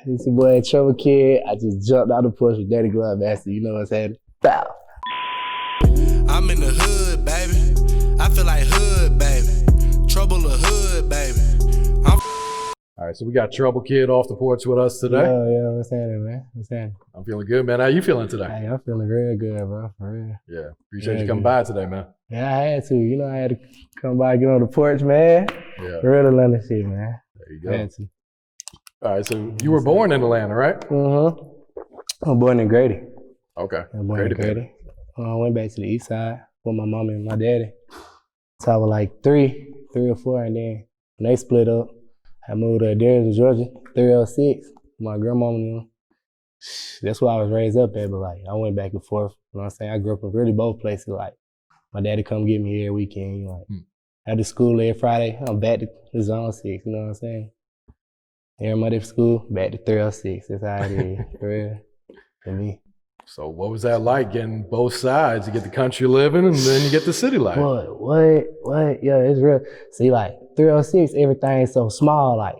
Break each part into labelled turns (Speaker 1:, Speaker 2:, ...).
Speaker 1: It's your boy TroubleKidd. I just jumped out the porch with Daddy Glove Master. You know what's happening? Bow.
Speaker 2: I'm in the hood, baby. I feel like hood, baby. Trouble the hood, baby.
Speaker 3: All right, so we got TroubleKidd off the porch with us today.
Speaker 1: Yeah, what's happening, man? What's happening?
Speaker 3: I'm feeling good, man. How you feeling today?
Speaker 1: Hey, I'm feeling real good, bro, for real.
Speaker 3: Yeah, appreciate you coming by today, man.
Speaker 1: Yeah, I had to. You know, I had to come by, get on the porch, man.
Speaker 3: Yeah.
Speaker 1: Real Atlanta shit, man.
Speaker 3: There you go.
Speaker 1: I had to.
Speaker 3: All right, so you were born in Atlanta, right?
Speaker 1: I'm born in Grady.
Speaker 3: Okay.
Speaker 1: I'm born in Grady. I went back to the east side with my mom and my daddy. So I was like three or four, and then when they split up, I moved to Adairsville, Georgia, 306. My grandmama, you know, that's where I was raised up at, but like I went back and forth. You know what I'm saying? I grew up in really both places. Like my daddy come get me every weekend. You know, like after school every Friday, I'm back to the Zone 6. You know what I'm saying? Every Monday for school, back to 306. That's how it is, for real, for me.
Speaker 3: So what was that like getting both sides? You get the country living and then you get the city life.
Speaker 1: What? Yeah, it's real. See, like 306, everything's so small, like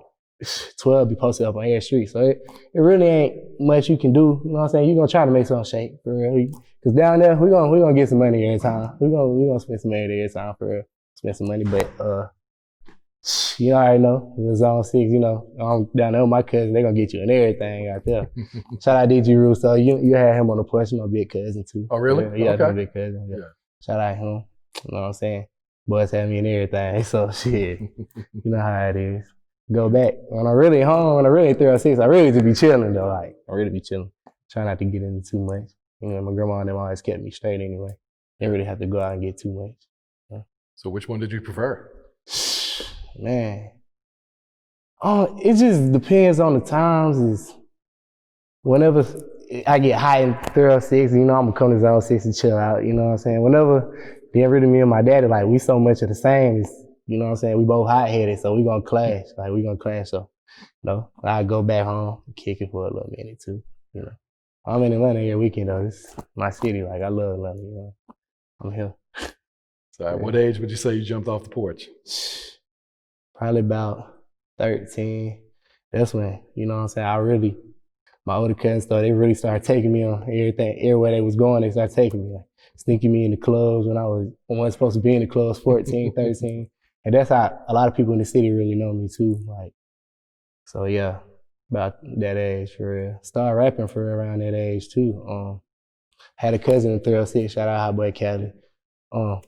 Speaker 1: 12 be posted up on every street. So it really ain't much you can do. You know what I'm saying? You're gonna try to make something shake, for real. Cause down there, we're gonna get some money every time. We're gonna spend some money every time, for real. Spend some money, but you already know, the Zone 6, you know, I'm down there with my cousin, they gonna get you and everything out there. Shout out DG Russo, you had him on the porch, my big cousin too.
Speaker 3: Oh, really?
Speaker 1: Yeah,
Speaker 3: okay.
Speaker 1: my big cousin. Yeah. Shout out him, you know what I'm saying? Boys have me and everything, so shit, you know how it is. Go back, when I'm really home, when I really 306, I really just be chilling though, like, I really be chilling. Try not to get into too much. You know, my grandma and them always kept me straight anyway. Didn't really have to go out and get too much. Yeah.
Speaker 3: So which one did you prefer?
Speaker 1: Man, it just depends on the times. Is whenever I get high in 306, you know, I'm gonna come to Zone 6 and chill out. You know what I'm saying? Whenever then really me and my daddy, like we so much of the same. You know what I'm saying? We both hot headed, so we gonna clash. Like we gonna clash. So, you know, I go back home, kick it for a little minute too. You know, I'm in Atlanta every weekend though. It's my city. Like I love Atlanta. You know, I'm here.
Speaker 3: So at what age would you say you jumped off the porch?
Speaker 1: Probably about 13. That's when, you know what I'm saying, my older cousins they really started taking me on everything, everywhere they was going, they started taking me, like sneaking me in the clubs when I wasn't supposed to be in the clubs, 14, 13. And that's how a lot of people in the city really know me too. Like, so yeah, about that age for real. Started rapping for real around that age too. Had a cousin in 306, shout out Hot Boy Cali. You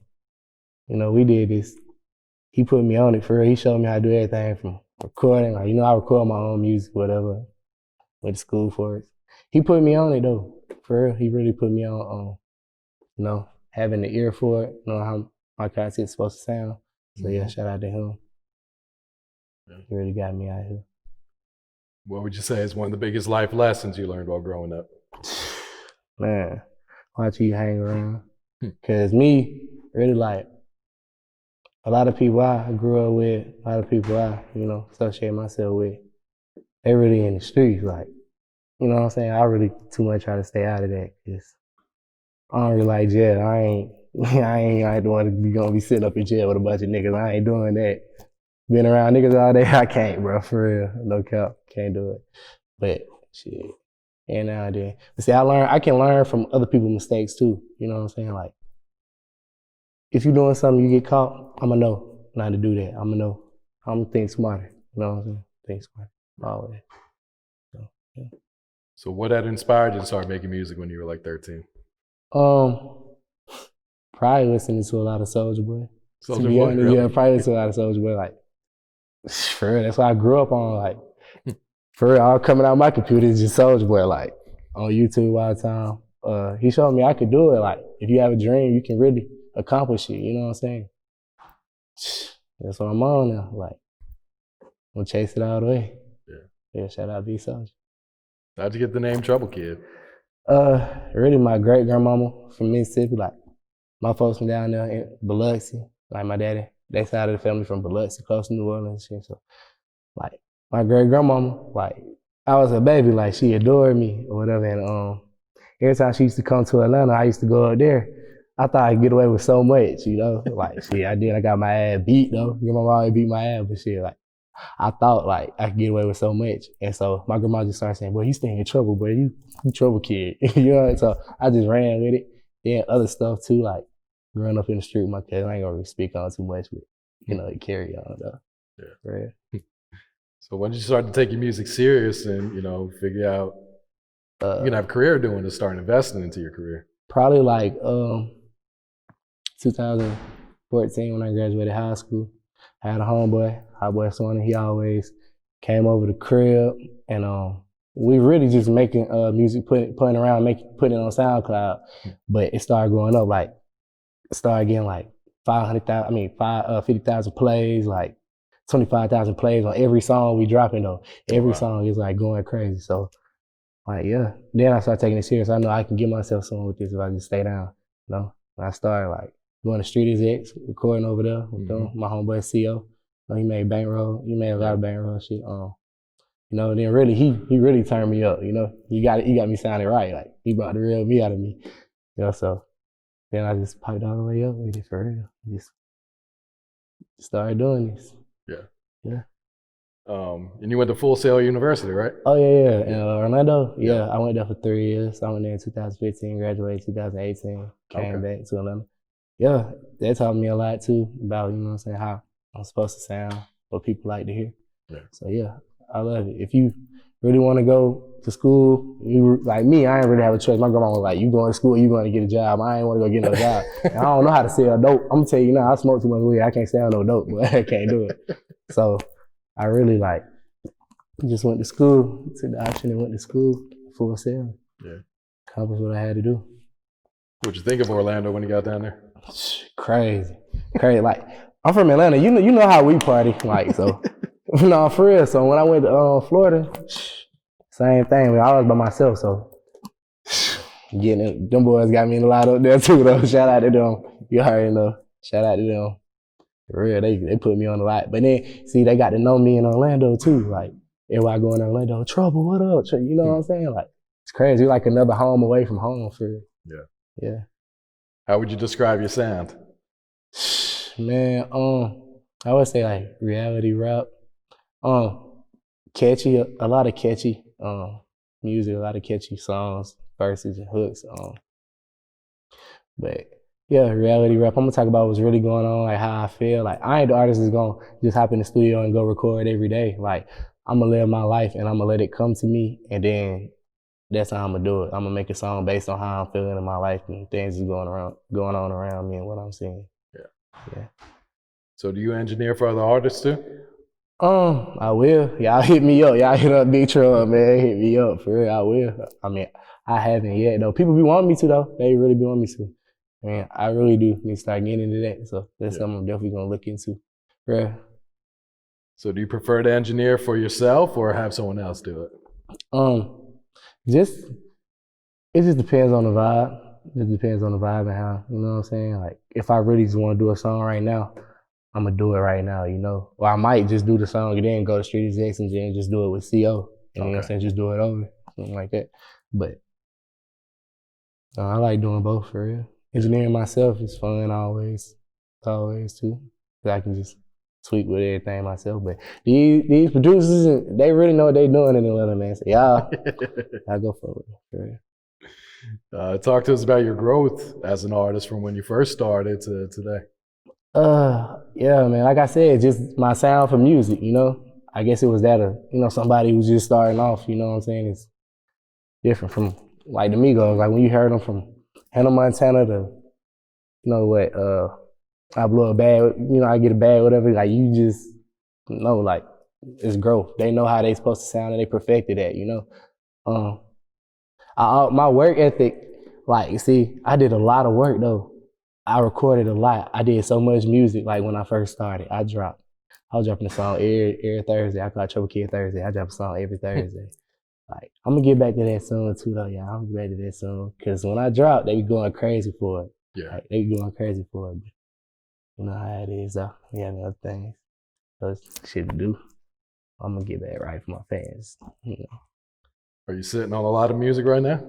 Speaker 1: know, we did this. He put me on it for real. He showed me how to do everything from recording. Like, you know, I record my own music, whatever. Went to school for it. He put me on it though. For real, he really put me on, you know, having the ear for it, you know, how my content's supposed to sound. So yeah, shout out to him. He really got me out here.
Speaker 3: What would you say is one of the biggest life lessons you learned while growing up?
Speaker 1: Man, watch you hang around. Cause me, really like, a lot of people I grew up with, a lot of people I, you know, associate myself with, they really in the streets, like, you know what I'm saying? I really too much try to stay out of that, cause I don't really like jail. I ain't the one to be gonna be sitting up in jail with a bunch of niggas. I ain't doing that. Being around niggas all day, I can't, bro, for real. No cap, can't do it. But shit, and now and then. But see, I can learn from other people's mistakes too. You know what I'm saying? Like, if you're doing something, you get caught, I'ma know not to do that. I'ma know. I'ma think smarter. You know what I'm saying? Think smarter. Always. So, yeah.
Speaker 3: So what had inspired you to start making music when you were like 13?
Speaker 1: Probably listening to a lot of Soulja Boy.
Speaker 3: Soulja Boy, really?
Speaker 1: Yeah, probably listening to a lot of Soulja Boy. Like, for real, that's what I grew up on. Like, for real, all coming out of my computer is just Soulja Boy. Like, on YouTube all the time. He showed me I could do it. Like, if you have a dream, you can really accomplish it, you know what I'm saying? That's what I'm on now, like, I'm gonna chase it all the way. Yeah, shout out B Soulja.
Speaker 3: How'd you get the name TroubleKidd?
Speaker 1: Really my great grandmama from Mississippi, like, my folks from down there in Biloxi, like my daddy, they side of the family from Biloxi, close to New Orleans and shit, so, like, my great grandmama, like, I was her baby, like, she adored me or whatever, and every time she used to come to Atlanta, I used to go up there. I thought I'd get away with so much, you know? Like, shit, I did. I got my ass beat, though. Your mama always beat my ass, but shit, like, I thought like I could get away with so much. And so my grandma just started saying, boy, you stay in trouble, boy, you trouble kid. You know, so I just ran with it. Then other stuff too, like growing up in the street with my cousin, I ain't gonna really speak on too much, but you know, it carry on though.
Speaker 3: Yeah.
Speaker 1: Right.
Speaker 3: So when did you start to take your music serious and, you know, figure out you can have a career doing it, start investing into your career?
Speaker 1: Probably like 2014 when I graduated high school. I had a homeboy, Hot Boy Swanee. He always came over the crib, and we really just making music, putting around, putting it on SoundCloud. But it started going up, like it started getting like 50,000 plays, like 25,000 plays on every song we dropping though. Every song is like going crazy. So like, yeah. Then I started taking it serious. I know I can get myself somewhere with this if I just stay down, you know? And I started like going to Street Execs, recording over there with them, my homeboy CO. You know, he made bankroll. He made a lot of bankroll shit. You know, then really he really turned me up, you know? He got me sounding right. Like he brought the real me out of me. You know, so then I just piped all the way up with it for real. Just started doing this. Yeah.
Speaker 3: And you went to Full Sail University, right?
Speaker 1: Oh yeah. In Orlando? Yeah, I went there for 3 years. I went there in 2015, graduated 2018, came back to Atlanta. Yeah, that taught me a lot too about, you know what I'm saying, how I'm supposed to sound, what people like to hear. Yeah. So yeah, I love it. If you really want to go to school, you like me, I ain't really have a choice. My grandma was like, you going to school, you going to get a job. I ain't want to go get no job. And I don't know how to sell dope. I'm gonna tell you now, I smoke too much weed. I can't sell no dope, but I can't do it. So I really like just went to school, took the option and went to school, Full Sail. Yeah. Accomplished what I had to do.
Speaker 3: What'd you think of Orlando when you got down there?
Speaker 1: Crazy. Like, I'm from Atlanta. You know how we party. Like, so, no, for real. So when I went to Florida, same thing. I was by myself, so getting it, them boys got me in a lot up there too, though. Shout out to them. You already know. Shout out to them. For real, they put me on a lot. But then, see, they got to know me in Orlando too. Like, everybody going to Orlando, Trouble, what up? You know what I'm saying? Like, it's crazy. We're like another home away from home for real. Yeah.
Speaker 3: How would you describe your sound?
Speaker 1: Man, I would say like reality rap. Catchy, a lot of catchy music, a lot of catchy songs, verses and hooks. But yeah, reality rap. I'm gonna talk about what's really going on, like how I feel. Like I ain't the artist that's gonna just hop in the studio and go record every day. Like I'm gonna live my life and I'm gonna let it come to me, and then that's how I'm gonna do it. I'm gonna make a song based on how I'm feeling in my life and things is going on around me and what I'm seeing. Yeah.
Speaker 3: So do you engineer for other artists too?
Speaker 1: I will. Y'all hit me up. Y'all hit up Big Trouble, man. Hit me up for real. I will. I mean, I haven't yet though. People be wanting me to though. They really be wanting me to. I mean, I really do need to start getting into that. So that's something I'm definitely gonna look into. Yeah.
Speaker 3: So do you prefer to engineer for yourself or have someone else do it?
Speaker 1: It just depends on the vibe. It depends on the vibe and how, you know what I'm saying? Like, if I really just want to do a song right now, I'm going to do it right now, you know? Or I might just do the song and then go to Street Execs and then just do it with CO. You know what I'm saying? Just do it over, something like that. But I like doing both for real. Engineering myself is fun always too. I can just tweak with everything myself. But these producers, they really know what they doing in Atlanta, man. So y'all go for it, for real.
Speaker 3: Talk to us about your growth as an artist from when you first started to today.
Speaker 1: Yeah, man. Like I said, just my sound for music, you know. I guess it was that, you know, somebody who's just starting off, you know what I'm saying? It's different from, like, the Migos. Like, when you heard them from Hannah Montana to, you know what, I blow a bag, you know, I get a bag, whatever. Like, you just know, like, it's growth. They know how they supposed to sound and they perfected that, you know. My work ethic, like, see, I did a lot of work though. I recorded a lot. I did so much music. Like when I first started, I was dropping a song every Thursday. I call it TroubleKidd Thursday. I drop a song every Thursday. Like, I'm gonna get back to that soon too though, yeah. I'm gonna get back to that soon. Cause when I drop, they be going crazy for it. Yeah. Like, they be going crazy for it. But you know how it is though. We have other things. So shit to do. I'm gonna get back right for my fans, you know.
Speaker 3: Are you sitting on a lot of music right now?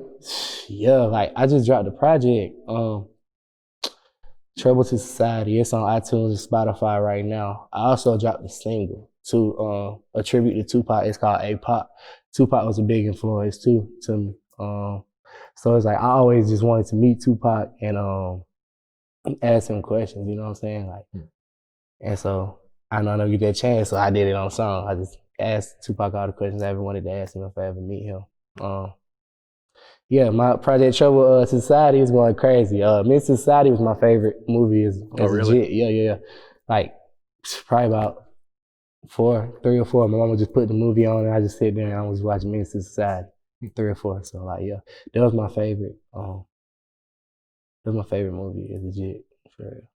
Speaker 1: Yeah, like I just dropped a project, Trouble to Society. It's on iTunes and Spotify right now. I also dropped a single, to a tribute to Tupac. It's called A-Pop. Tupac was a big influence too to me. So it's like I always just wanted to meet Tupac and ask him questions, you know what I'm saying? Like, and so I know I never get that chance, so I did it on a song. I just asked Tupac all the questions I ever wanted to ask him if I ever meet him. Yeah, my Project Trouble Society is going crazy. Miss Society was my favorite movie as
Speaker 3: really?
Speaker 1: a kid. Yeah. Like probably about 3 or 4. My mama just put the movie on and I just sit there and I was watching Miss Society. 3 or 4. So like yeah, that was my favorite. That was my favorite movie as a kid. For real.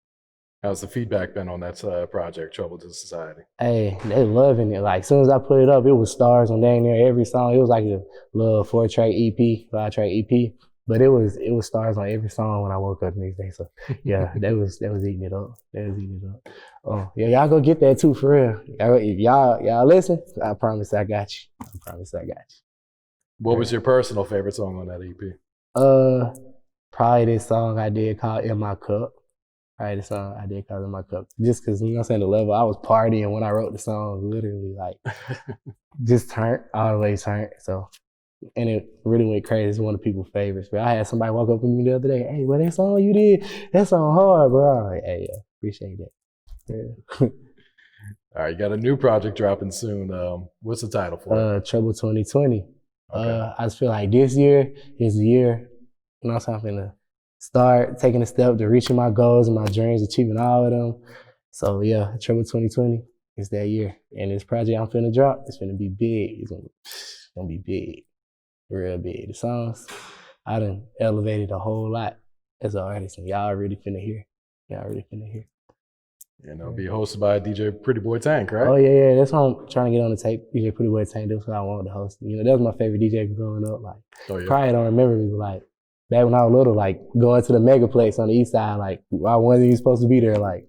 Speaker 3: How's the feedback been on that project, Trouble to Society?
Speaker 1: Hey, they loving it. Like, as soon as I put it up, it was stars on dang near every song. It was like a little 4-track EP, 5-track EP, but it was stars on every song when I woke up the next day. So yeah, that was eating it up. Oh yeah, y'all go get that too for real. If y'all listen, I promise I got you.
Speaker 3: What was your personal favorite song on that EP?
Speaker 1: Probably this song I did called In My Cup. The song I did called In My Cup. Just cause, you know what I'm saying, the level, I was partying when I wrote the song, literally like, just turned, all the way turned. So, and it really went crazy. It's one of people's favorites. But I had somebody walk up to me the other day, hey, that song you did, that song hard, bro. I'm like, hey, yeah, appreciate that. Yeah.
Speaker 3: All right, you got a new project dropping soon. What's the title for it?
Speaker 1: Trouble 2020.
Speaker 3: Okay.
Speaker 1: I just feel like this year is the year, you know what I'm saying, I'm finna start taking a step to reaching my goals and my dreams, achieving all of them. So yeah, Trouble 2020 is that year. And this project I'm finna drop, it's finna be big. It's gonna be big, real big. The songs, I done elevated a whole lot as an artist, and y'all really finna hear.
Speaker 3: You know, be hosted by DJ Pretty Boy Tank, right?
Speaker 1: Oh yeah, that's why I'm trying to get on the tape. DJ Pretty Boy Tank, that's what I wanted to host. You know, that was my favorite DJ growing up. Like, probably don't remember me, but like, back when I was little, like going to the Megaplex on the east side, like I wasn't even supposed to be there. Like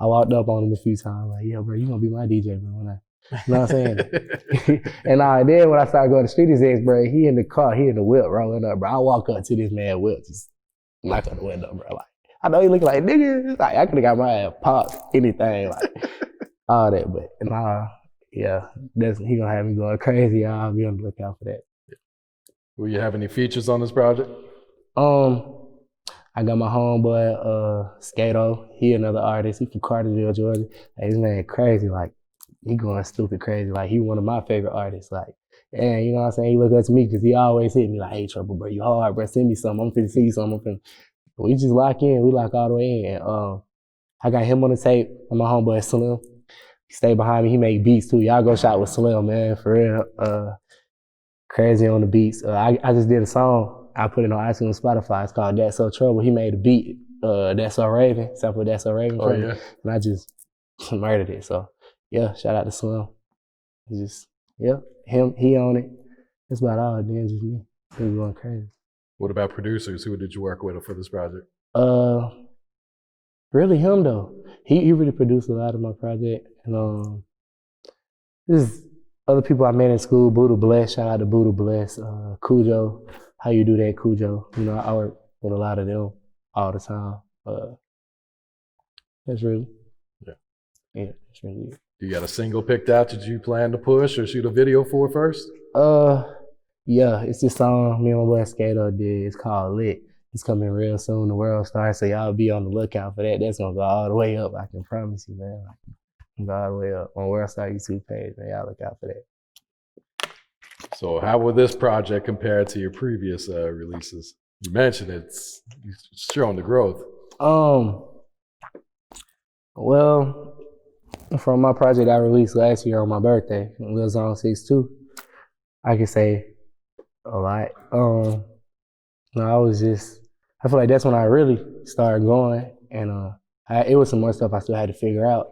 Speaker 1: I walked up on him a few times, like, yo, bro, you gonna be my DJ, bro. You know what I'm saying? And then when I started going to Street Execs, bro, he in the car, he in the whip rolling up, bro. I walk up to this man whip, just knock on the window, bro. Like, I know he looking like, nigga, like I could have got my ass popped, anything, like all that. But yeah, he gonna have me going crazy. I'll be on the lookout for that.
Speaker 3: Will you have any features on this project?
Speaker 1: I got my homeboy, Skato. He another artist. He from Cartersville, Georgia. Like, this man crazy. Like, he going stupid crazy. Like, he one of my favorite artists. Like, and you know what I'm saying? He look up to me because he always hit me like, hey, Trouble, bro, you hard, bro. Send me something. I'm finna see you something. We just lock in. We lock all the way in. And I got him on the tape. And my homeboy, Slim. He stay behind me. He make beats, too. Y'all go shot with Slim, man, for real. Crazy on the beats. I just did a song. I put it on iTunes and Spotify. It's called That's So Trouble. He made a beat, That's So Raven, sample That's So Raven.
Speaker 3: Oh, yeah.
Speaker 1: And I just murdered it. So, yeah, shout out to Slim. He on it. That's about all. Then just me. He was going crazy.
Speaker 3: What about producers? Who did you work with for this project?
Speaker 1: Really him, though. He really produced a lot of my project. And this other people I met in school, Buddha Bless, shout out to Buddha Bless, Cujo, how you do that, Cujo? You know, I work with a lot of them all the time. That's really, that's really it.
Speaker 3: You got a single picked out that you plan to push or shoot a video for first?
Speaker 1: Yeah, it's this song me and my boy Skato did. It's called Lit. It's coming real soon. The world starts, so y'all be on the lookout for that. That's gonna go all the way up. I can promise you, man. Go all the way up on World Star YouTube page, man. Y'all look out for that.
Speaker 3: So how will this project compare to your previous releases? You mentioned it's showing the growth.
Speaker 1: Well, from my project I released last year on my birthday, Lil Zone 6'2", I can say a lot. I feel like that's when I really started going, and it was some more stuff I still had to figure out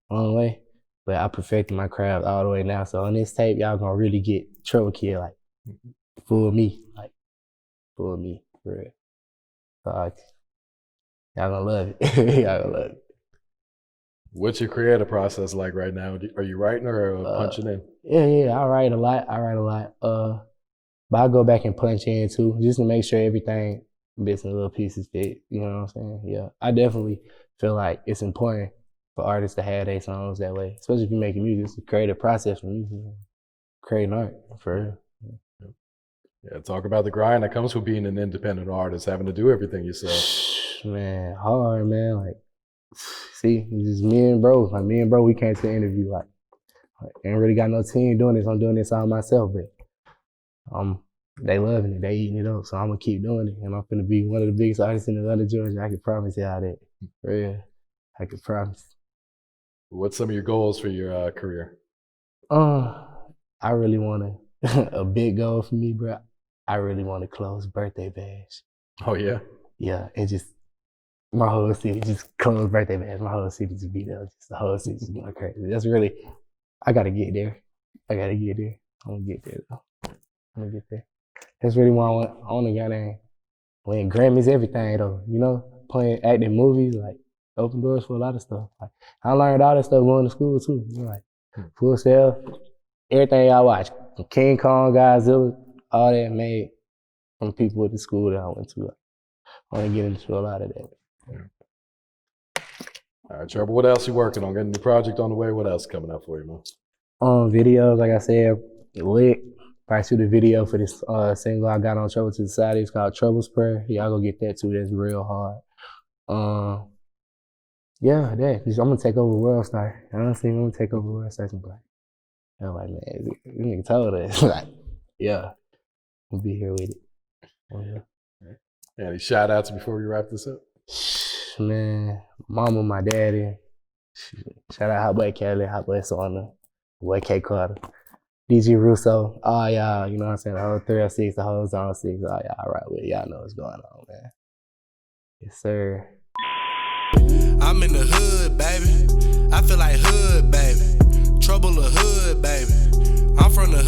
Speaker 1: on the way, but I perfected my craft all the way now. So on this tape, y'all gonna really get TroubleKidd, like full me, for real. So y'all gonna love it. Y'all gonna love it.
Speaker 3: What's your creative process like right now? Are you writing or punching in?
Speaker 1: Yeah, I write a lot. But I go back and punch in too, just to make sure everything, bits and little pieces fit. You know what I'm saying? Yeah, I definitely feel like it's important for artists to have their songs that way, especially if you're making music. It's a creative process for me, creating art, for real.
Speaker 3: Yeah, talk about the grind that comes with being an independent artist, having to do everything yourself.
Speaker 1: Man, hard, man. Like, see, it's just me and bro. Like, me and bro, we came to the interview. Like ain't really got no team doing this. I'm doing this all myself, but they loving it. They eating it up. So I'm gonna keep doing it, and I'm gonna be one of the biggest artists in Atlanta, Georgia. I can promise y'all that. For real, I can promise.
Speaker 3: What's some of your goals for your career?
Speaker 1: I really want to. A big goal for me, bro. I really want to close birthday bash.
Speaker 3: Oh yeah.
Speaker 1: Yeah, and just my whole city just close birthday bash. My whole city just be there. Just the whole city just going crazy. That's really. I gotta get there. I'm gonna get there though. I'm gonna get there. That's really what I want. I want to get in. Win Grammys, everything though. You know, playing, acting movies, like open doors for a lot of stuff. Like I learned all that stuff going to school too. You know, like Full Sail, everything I watch, from King Kong, Godzilla, all that made from people at the school that I went to. Like, I want to get into a lot of that.
Speaker 3: Yeah. All right, Trouble. What else you working on? Getting a new project on the way? What else coming up for you, man?
Speaker 1: Videos, like I said, lit. Probably shoot a video for this single I got on Trouble to the Side. It's called Trouble's Prayer. Y'all go get that too. That's real hard. Yeah, that. I'm gonna take over World Star. Honestly, I'm gonna take over World Star. I'm like, man, this nigga told us. Like, yeah, we'll be here with it. Oh, yeah.
Speaker 3: Any shout outs before we wrap this up?
Speaker 1: Man, mama, my daddy. Shout out Hot Boy Kelly, Hot Boy Sauna, Boy K Carter, DG Russo, all y'all, you know what I'm saying? The whole 306, the whole Zone 6, all y'all right with it. Y'all know what's going on, man. Yes, sir.
Speaker 2: I'm in the hood, baby. I feel like hood, baby. Trouble a hood, baby. I'm from the